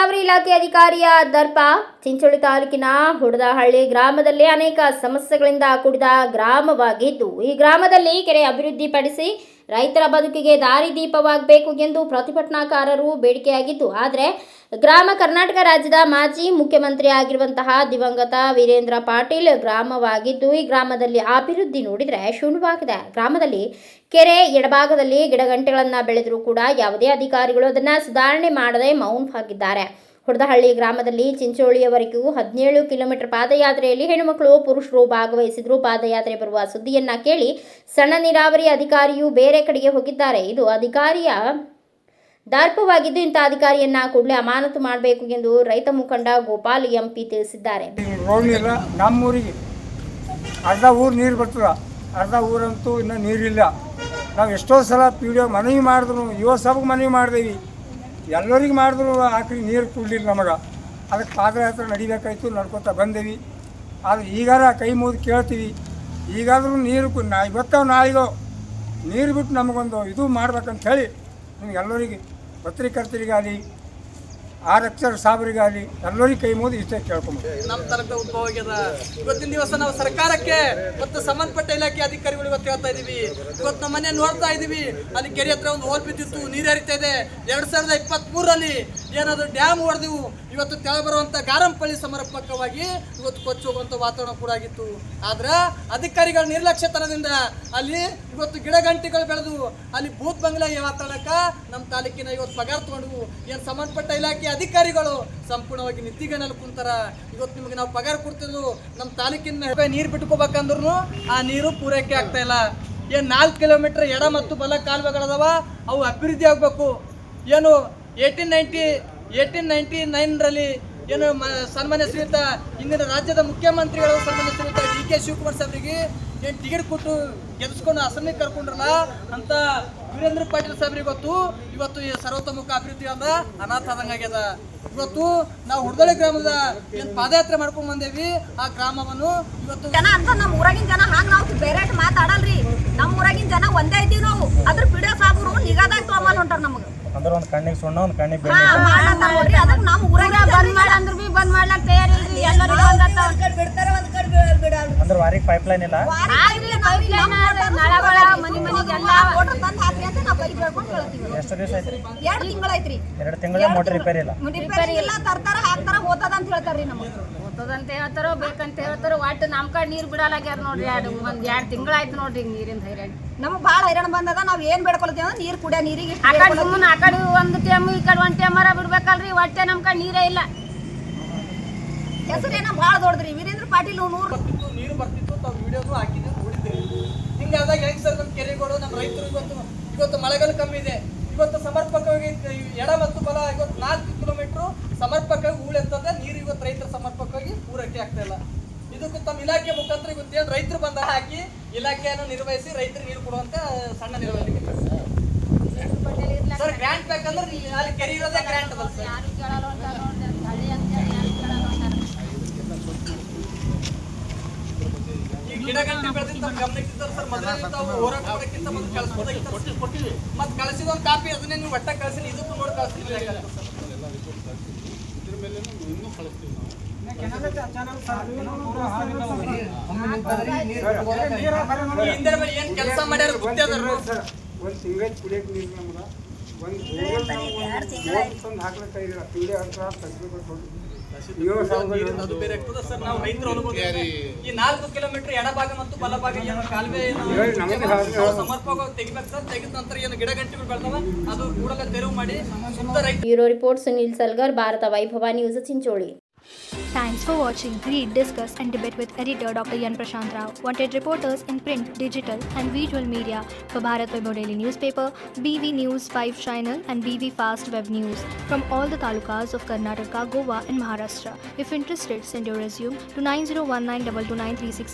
ನೀರಾವರಿ ಇಲಾಖೆ ಅಧಿಕಾರಿಯ ದರ್ಪ ಚಿಂಚೋಳಿ ತಾಲೂಕಿನ ಹುಡದಹಳ್ಳಿ ಗ್ರಾಮದಲ್ಲಿ ಅನೇಕ ಸಮಸ್ಯೆಗಳಿಂದ ಕೂಡಿದ ಗ್ರಾಮವಾಗಿದ್ದು, ಈ ಗ್ರಾಮದಲ್ಲಿ ಕೆರೆ ಅಭಿವೃದ್ಧಿಪಡಿಸಿ ರೈತರ ಬದುಕಿಗೆ ದಾರಿದೀಪವಾಗಬೇಕು ಎಂದು ಪ್ರತಿಭಟನಾಕಾರರು ಬೇಡಿಕೆಯಾಗಿದ್ದು, ಆದರೆ ಕರ್ನಾಟಕ ರಾಜ್ಯದ ಮಾಜಿ ಮುಖ್ಯಮಂತ್ರಿ ಆಗಿರುವಂತಹ ದಿವಂಗತ ವೀರೇಂದ್ರ ಪಾಟೀಲ್ ಗ್ರಾಮವಾಗಿದ್ದು, ಈ ಗ್ರಾಮದಲ್ಲಿ ಅಭಿವೃದ್ಧಿ ನೋಡಿದರೆ ಶೂನ್ಯವಾಗಿದೆ. ಗ್ರಾಮದಲ್ಲಿ ಕೆರೆ ಎಡಭಾಗದಲ್ಲಿ ಗಿಡಗಂಟೆಗಳನ್ನು ಬೆಳೆದರೂ ಕೂಡ ಯಾವುದೇ ಅಧಿಕಾರಿಗಳು ಅದನ್ನು ಸುಧಾರಣೆ ಮಾಡದೆ ಮೌನವಾಗಿದ್ದಾರೆ. ಹುಡದಹಳ್ಳಿ ಗ್ರಾಮದಲ್ಲಿ ಚಿಂಚೋಳಿಯವರೆಗೂ 17 ಕಿಲೋಮೀಟರ್ ಪಾದಯಾತ್ರೆಯಲ್ಲಿ ಹೆಣ್ಣುಮಕ್ಕಳು ಪುರುಷರು ಭಾಗವಹಿಸಿದ್ರು. ಪಾದಯಾತ್ರೆ ಬರುವ ಸುದ್ದಿಯನ್ನ ಕೇಳಿ ಸಣ್ಣ ನೀರಾವರಿ ಅಧಿಕಾರಿಯು ಬೇರೆ ಕಡೆಗೆ ಹೋಗಿದ್ದಾರೆ. ಇದು ಅಧಿಕಾರಿಯ ದರ್ಪವಾಗಿದ್ದು, ಇಂಥ ಅಧಿಕಾರಿಯನ್ನ ಕೂಡಲೇ ಅಮಾನತು ಮಾಡಬೇಕು ಎಂದು ರೈತ ಮುಖಂಡ ಗೋಪಾಲ್ ಎಂಪಿ ತಿಳಿಸಿದ್ದಾರೆ. ನಮ್ಮೂರಿಗೆ ಅರ್ಧ ಊರು ನೀರು ಬರ್ತದ, ಅರ್ಧ ಊರಂತೂ ಇನ್ನೂ ನೀರಿಲ್ಲ. ನಾವು ಎಷ್ಟೋ ಸಲ PDO ಮನವಿ ಮಾಡಿದ್ರು, ಯುವ ಸಭೆಗೆ ಮನವಿ ಮಾಡಿದೇವಿ, ಎಲ್ಲರಿಗೆ ಮಾಡಿದ್ರು ಆಕ್ರಿ ನೀರು ಕೊಡಲಿಲ್ಲ ನಮಗೆ. ಅದಕ್ಕೆ ಪಾದಯಾತ್ರೆ ನಡಿಬೇಕಾಯ್ತು, ನಡ್ಕೊತಾ ಬಂದೇವಿ. ಆದರೆ ಈಗಾರ ಕೈ ಮುಗಿದು ಕೇಳ್ತೀವಿ, ಈಗಾದರೂ ನೀರು ಇವತ್ತೋ ನಾಳೆಗೋ ನೀರು ಬಿಟ್ಟು ನಮಗೊಂದು ಇದು ಮಾಡ್ಬೇಕಂತ ಹೇಳಿ ನಿಮ್ಗೆ ಪತ್ರಿಕರ್ತರಿಗಾಗಲಿ ಆರಕ್ಷರ ಸಾಬರಿಗಾಗಲಿ ಎಲ್ಲರಿಗೆ ಕೈ ಮುಗಿದು ಇಷ್ಟೇ ಕೇಳ್ಕೊಂಬೋದು. ನಮ್ಮ ತನಕ ಉದ್ಭವ ಆಗ್ಯದ. ಇವತ್ತಿನ ದಿವಸ ನಾವು ಸರ್ಕಾರಕ್ಕೆ ಮತ್ತು ಸಂಬಂಧಪಟ್ಟ ಇಲಾಖೆ ಅಧಿಕಾರಿಗಳು ಇವತ್ತು ಹೇಳ್ತಾ ಇದೀವಿ. ಇವತ್ತು ನಮ್ಮ ಮನೆ ನೋಡ್ತಾ ಇದೀವಿ, ಅಲ್ಲಿ ಕೆರೆ ಹತ್ರ ಒಂದು ಹೋಲ್ ಬಿದ್ದಿತ್ತು, ನೀರು ಹರಿತಾ ಇದೆ. 2023ರಲ್ಲಿ ಏನಾದರೂ ಡ್ಯಾಮ್ ಹೊಡೆದಿವು. ಇವತ್ತು ತೆಳ ಬರುವಂಥ ಗಾರಂಪಳ್ಳಿ ಸಮರ್ಪಕವಾಗಿ ಇವತ್ತು ಕೊಚ್ಚಿ ಹೋಗುವಂಥ ವಾತಾವರಣ ಕೂಡ ಆಗಿತ್ತು. ಆದ್ರೆ ಅಧಿಕಾರಿಗಳ ನಿರ್ಲಕ್ಷ್ಯತನದಿಂದ ಅಲ್ಲಿ ಇವತ್ತು ಗಿಡಗಂಟಿಗಳು ಬೆಳೆದು ಅಲ್ಲಿ ಭೂತ್ ಬಂಗ್ಲಾ ವಾತಾವರಣಕ್ಕೆ ನಮ್ಮ ತಾಲೂಕಿನ ಇವತ್ತು ಪಗಾರ ತಗೊಂಡು ಏನು ಸಂಬಂಧಪಟ್ಟ ಇಲಾಖೆ ಅಧಿಕಾರಿಗಳು ಸಂಪೂರ್ಣವಾಗಿ ನಿದ್ದಿಗನಲ್ಲಿ ಕುಂತಾರ. ಇವತ್ತು ನಿಮಗೆ ನಾವು ಪಗಾರ ಕೊಡ್ತಿದ್ವು, ನಮ್ಮ ತಾಲೂಕಿನ ನೀರು ಬಿಟ್ಕೋಬೇಕಂದ್ರೂ ಆ ನೀರು ಪೂರೈಕೆ ಆಗ್ತಾ ಇಲ್ಲ. ಏನು 4 ಕಿಲೋಮೀಟರ್ ಎಡ ಮತ್ತು ಬಲ ಕಾಲುವೆಗಳದಾವ, ಅವು ಅಭಿವೃದ್ಧಿ ಆಗಬೇಕು. ಏನು 1899ರಲ್ಲಿ ಏನು ಸನ್ಮಾನ್ಯ ಶ್ರೀಯುತ ಇಂದಿನ ರಾಜ್ಯದ ಮುಖ್ಯಮಂತ್ರಿಗಳು ಸನ್ಮಾನ್ಯ ಶ್ರೀಯುತ DK ಶಿವಕುಮಾರ್ ಸಾಹೇಬರಿಗೆ ಏನು ಟಿಕೆಟ್ ಕೊಟ್ಟು ಗೆಲ್ಲಿಸ್ಕೊಂಡು ಅಸೆಂಬ್ಲಿಗೆ ಕರ್ಕೊಂಡ್ರಲ್ಲ ಅಂತ ವೀರೇಂದ್ರ ಪಾಟೀಲ್ ಸಾಹೇಬ್ರಿಗೆ ಇವತ್ತು ಈ ಸರ್ವತೋಮುಖ ಅಭಿವೃದ್ಧಿ ಅಂದ ಅನಾಥ ಆದಂಗೆ ಆಗ್ಯದ. ಇವತ್ತು ನಾವು ಹುಡದಹಳ್ಳಿ ಗ್ರಾಮದ ಏನು ಪಾದಯಾತ್ರೆ ಮಾಡ್ಕೊಂಡ್ ಬಂದೇವಿ, ಆ ಗ್ರಾಮವನ್ನು ಇವತ್ತು ಜನ ಅಂತ ನಮ್ಮ ಊರಾಗಿನ ಜನ ಹಾಂಗ್ ನಾವು ಬೇರೆ ಮಾತಾಡಲ್ರಿ. ನಮ್ಮ ಊರಾಗಿನ ಜನ ಒಂದೇ ಇದ್ದೀವಿ ನಾವು. ಅದ್ರ PDO ಸಾಬ್ರು ನಿಗಾದಾಗ ತಗೊಂಬಲ್ ಹೊಂಟಾರ ನಮಗೆ. ಅಂದ್ರೆ ಒಂದು ಕಣ್ಣಿಗೆ ಸುಣ್ಣ, ಒಂದು ಕಣ್ಣಿಗೆ ಬೆಣ್ಣೆ ನೋಡ್ರಿ. ಅದಕ್ಕೆ ನಮ್ಮ ಊರಾಗ ಬಂದ್ ಮಾಡಿ ಅಂದ್ರ ಬಿ ಬಂದ್ ಮಾಡ್ಲಕ್ ತಯಾರಿಲ್ರಿ. ಎಲ್ಲರಿಗೂ ಒಂದ್ ಕಡೆ ಬಿಡ್ತಾರ, ಒಂದ್ ಕಡೆ ಬಿಡಲ್ರಿ. ಅಂದ್ರೆ ವಾರಿಗೆ ಪೈಪ್ಲೈನ್ ಇಲ್ಲ, ಪೈಪ್ಲೈನ್ ನಳಗಳ ಮನಿಗೆಲ್ಲ ಮೋಟರ್ ತಂದು ಹಾಕ್ರಿ ಅಂತ ನಾವು ಕೈ ಬೇಡ್ಕೊಂಡು ಕೇಳ್ತೀವಿ. ಎಷ್ಟು ದಿವಸ ಐತ್ರಿ? 2 ತಿಂಗಳಾಯ್ತ್ರಿ. 2 ತಿಂಗಳ ಮೋಟರ್ ರಿಪೇರಿ ಇಲ್ಲ. ರಿಪೇರಿ ಇಲ್ಲ, ತರ್ತಾರ ಹಾಕ್ತಾರ, ಹೋತದ ಅಂತ ಹೇಳ್ತಾರ್ರಿ. ನಮಗೆ ಹೋತದಂತ ಹೇಳ್ತಾರೋ ಬೇಕಂತ ಹೇಳ್ತಾರೋ, ಒಟ್ಟು ನಮ್ಮ ಕಡೆ ನೀರು ಬಿಡಲಾಗ್ಯಾರ ನೋಡ್ರಿ. ಒಂದ್ 2 ತಿಂಗಳಾಯ್ತು ನೋಡ್ರಿ ನೀರಿಂದ ಹೈರಾಣ. ನಮಗೆ ಭಾಳ ಹೈರಾಣ ಬಂದದ. ನಾವು ಏನ್ ಬೇಡ್ಕೊಳ್ತೀವಿ ಅಂದ್ರೆ ನೀರು ಕುಡಿಯೋ ನೀರಿಗೆ ಆ ಕಡೆ ಸುಮ್ಮನೆ ಆ ಕಡೆ ಒಂದು ಟೈಮ್ ಈ ಕಡೆ ಒಂದು ಟೈಮರ ಬಿಡ್ಬೇಕಲ್ರಿ. ಒಟ್ಟೆ ನಮ್ಮ ಕಡೆ ನೀರೇ ಇಲ್ಲ. ಹೆಸರೇನ ಭಾಳ ದೊಡ್ಡದ್ರಿ ವೀರೇಂದ್ರ ಪಾಟೀಲ್. ನೀರು ಬರ್ತಿತ್ತು, ತಾವು ವಿಡಿಯೋದು ಹಾಕಿದ್ದು ನೋಡಿದ್ದೀವಿ. ಹಿಂಗಾದಾಗ ಹೆಂಗ್ ಸರ್ ನಮ್ಮ ಕೆರೆಗಳು, ನಮ್ಮ ರೈತರು ಇವತ್ತು ಮಳೆಗಾಲ ಕಮ್ಮಿ ಇದೆ. ಇವತ್ತು ಸಮರ್ಪಕವಾಗಿ ಎಡ ಮತ್ತು ಬಲ ಇವತ್ತು 4 ಕಿಲೋಮೀಟರ್ ಸಮರ್ಪಕವಾಗಿ ಹೂಳೆತ್ತದೆ ನೀರು. ಇವತ್ತು ರೈತರ ಸಮರ್ಪಕವಾಗಿ ಪೂರೈಕೆ ಆಗ್ತಾ ಇಲ್ಲ. ಇದಕ್ಕೂ ತಮ್ಮ ಇಲಾಖೆ ಮುಖಾಂತರ ಇವತ್ತು ಏನು ರೈತರು ಬಂದ ಹಾಕಿ ಇಲಾಖೆಯನ್ನು ನಿರ್ವಹಿಸಿ ರೈತರಿಗೆ ನೀರು ಕೊಡುವಂತ ಸಣ್ಣ ನಿರ್ವಹಣೆ ಸರ್. ಗ್ರಾಂಟ್ ಬೇಕಂದ್ರೆ ಅಲ್ಲಿ ಕೆರೆ ಇರೋದೇ ಗ್ರಾಂಟ್ ಅದ ಸರ್. ಈ ಗಿಡಗಂಟೆ ಬೆಳೆದಿಂದ ಗಮನಕ್ಕಿದ್ದಾರೆ ಸರ್. ಮೊದಲೇ ತಾವು ಹೋರಾಟ ಮಾಡೋಕ್ಕಿಂತ ಮೊದಲು ಕಳಿಸ್ಬೋದಾಗಿತ್ತು. ಕೊಟ್ಟಿವಿ, ಮತ್ತೆ ಕಳಿಸಿದ ಒಂದು ಕಾಪಿ ಅದನ್ನೇ ನೀವು ಒಟ್ಟ ಕಳಿಸಿ, ಇದಕ್ಕೂ ನೋಡಿ ಕಳಿಸ್ತೀವಿ. ಏನ್ ಕೆಲಸ ಮಾಡ್ಯಾರ ಒಂದು ತಿಂಗಳ ಕುಡಿಯಕ್ಕೆ ನೀರು ನಮ್ಗೆ ಒಂದು ಹಾಕ್ಲಿಕ್ಕೆ ಇಲ್ಲ. PDO ಅಂತ ಅದು ಬೇರೆ ಆಗ್ತದೆ ಸರ್. ನಾವು ರೈತರು ಅನುಭವ ಈ 4 ಕಿಲೋಮೀಟರ್ ಎಡಭಾಗ ಮತ್ತು ಬಲಭಾಗ ಏನು ಕಾಲುವೆ ಸಮರ್ಪಕವಾಗಿ ತೆಗಿಬೇಕು ಸರ್. ತೆಗೆದ ನಂತರ ಏನು ಗಿಡಗಂಟಿಗಳು ಬೆಳ್ತಾವ ಅದು ಕೂಡಲೇ ತೆರವು ಮಾಡಿ ಶುದ್ಧ ರೈತ. ಬ್ಯೂರೋ ರಿಪೋರ್ಟ್ ಸುನಿಲ್ ಸಲ್ಗರ್, ಭಾರತ ವೈಭವ news, Chincholi. Thanks for watching Read, Discuss and Debate with editor Dr. Yan Prashant Rao. Wanted reporters in print, digital and visual media for Bharat Vaibhav Daily Newspaper, BV News 5 Channel and BV Fast Web News from all the talukas of Karnataka, Goa and Maharashtra. If interested, send your resume to 9019229369.